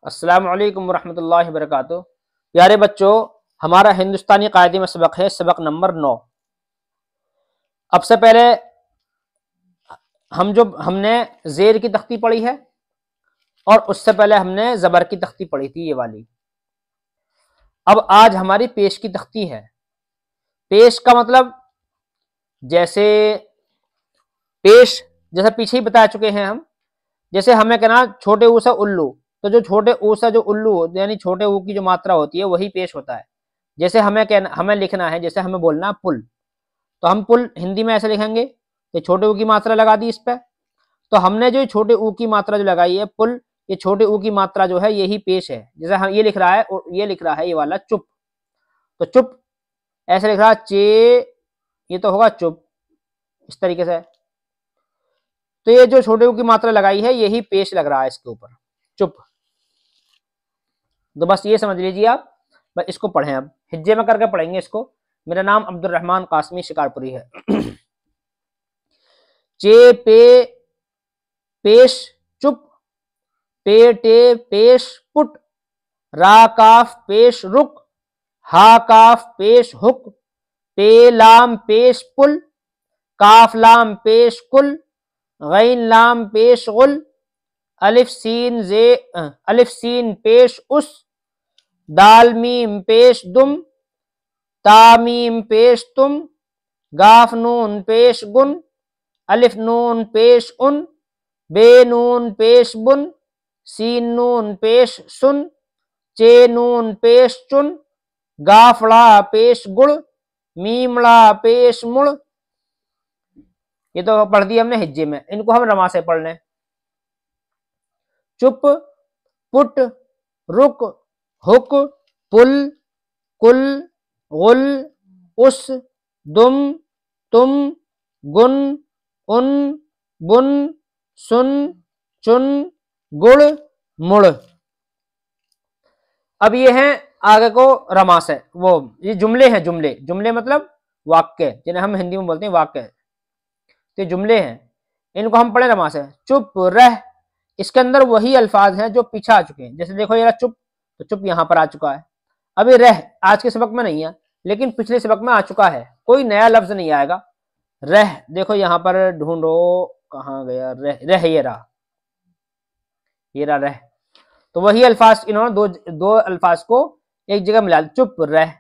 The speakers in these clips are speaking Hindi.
अस्सलामु अलैकुम वरहमतुल्लाहि वबरकातुहू। प्यारे बच्चों, हमारा हिंदुस्तानी कायदे में सबक है, सबक नंबर 9। अब से पहले हमने जेर की तख्ती पढ़ी है और उससे पहले हमने जबर की तख्ती पढ़ी थी, ये वाली। अब आज हमारी पेश की तख्ती है। पेश का मतलब जैसे पेश, जैसे पीछे ही बता चुके हैं हम। जैसे हमें कहना छोटे ऊ से उल्लू, तो जो छोटे ऊ से जो उल्लू यानी छोटे ऊ की जो मात्रा होती है वही पेश होता है। जैसे हमें लिखना है, जैसे हमें बोलना पुल, तो हम पुल हिंदी में ऐसे लिखेंगे, तो छोटे ऊ की मात्रा लगा दी इस पे। तो हमने जो छोटे ऊ की मात्रा जो लगाई है पुल, ये छोटे ऊ की मात्रा जो है यही पेश है। जैसे हम ये लिख रहा है, ये लिख रहा है ये वाला चुप, तो चुप ऐसे लिख रहा है चे, ये तो होगा चुप इस तरीके से। तो ये जो छोटे ऊ की मात्रा लगाई है यही पेश लग रहा है इसके ऊपर, चुप। तो बस ये समझ लीजिए आप। बस इसको पढ़ें, अब हिज्जे में करके पढ़ेंगे इसको। मेरा नाम अब्दुल रहमान कासमी शिकारपुरी है। चे पे पेश चुप, पे टे पेश पुट, रा काफ पेश रुक, हा काफ पेश हुक, पे लाम पेश पुल, काफ लाम पेश कुल, गैन लाम पेश गुल, अलिफ सीन पेश उस, दाल मीम पेश दुम, तामीम पेश तुम, गाफ नून पेश गुन, अलिफ नून पेश उन, बे नून पेश बुन, सीन नून पेश सुन, चे नून पेश चुन, गाफड़ा पेश गुड़, मीमड़ा पेश मुड़। ये तो पढ़ दिया हमने हिज्जे में, इनको हम रमा से पढ़ लें। चुप, पुट, रुक, हुक, पुल, कुल, गुल, उस, दुम, तुम, गुन, उन, बुन, सुन, चुन, गुड़, मुड़। अब ये हैं आगे को रमा से, वो ये जुमले हैं। जुमले मतलब वाक्य, जिन्हें हम हिंदी में बोलते हैं वाक्य। तो ये जुमले हैं, इनको हम पढ़े रमा से। चुप रह, इसके अंदर वही अल्फाज हैं जो पीछे आ चुके हैं। जैसे देखो ये चुप, तो चुप यहां पर आ चुका है। अभी रह आज के सबक में नहीं है, लेकिन पिछले सबक में आ चुका है। कोई नया लफ्ज नहीं आएगा। रह देखो यहां पर ढूंढो, कहां गया रह, रह ये रहा, ये रहा रह। तो वही अल्फाज इन्होंने दो अल्फाज को एक जगह मिला, चुप रह।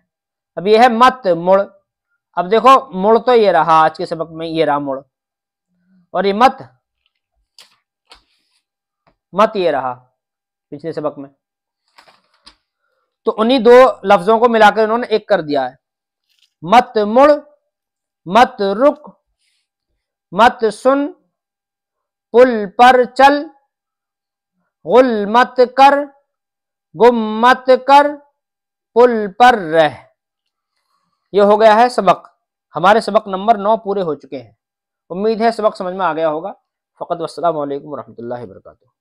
अब ये है मत मुड़। अब देखो मुड़ तो ये रहा आज के सबक में, ये रहा मुड़, और ये मत ये रहा पिछले सबक में। तो उन्हीं दो लफ्जों को मिलाकर इन्होंने एक कर दिया है। मत मुड़, मत रुक, मत सुन, पुल पर चल, गुल मत कर, गुम मत कर, पुल पर रह। ये हो गया है सबक। हमारे सबक नंबर 9 पूरे हो चुके हैं। उम्मीद है सबक समझ में आ गया होगा। फ़क़त वस्सलामु अलैकुम वरहमतुल्लाहि वबरकातुहू।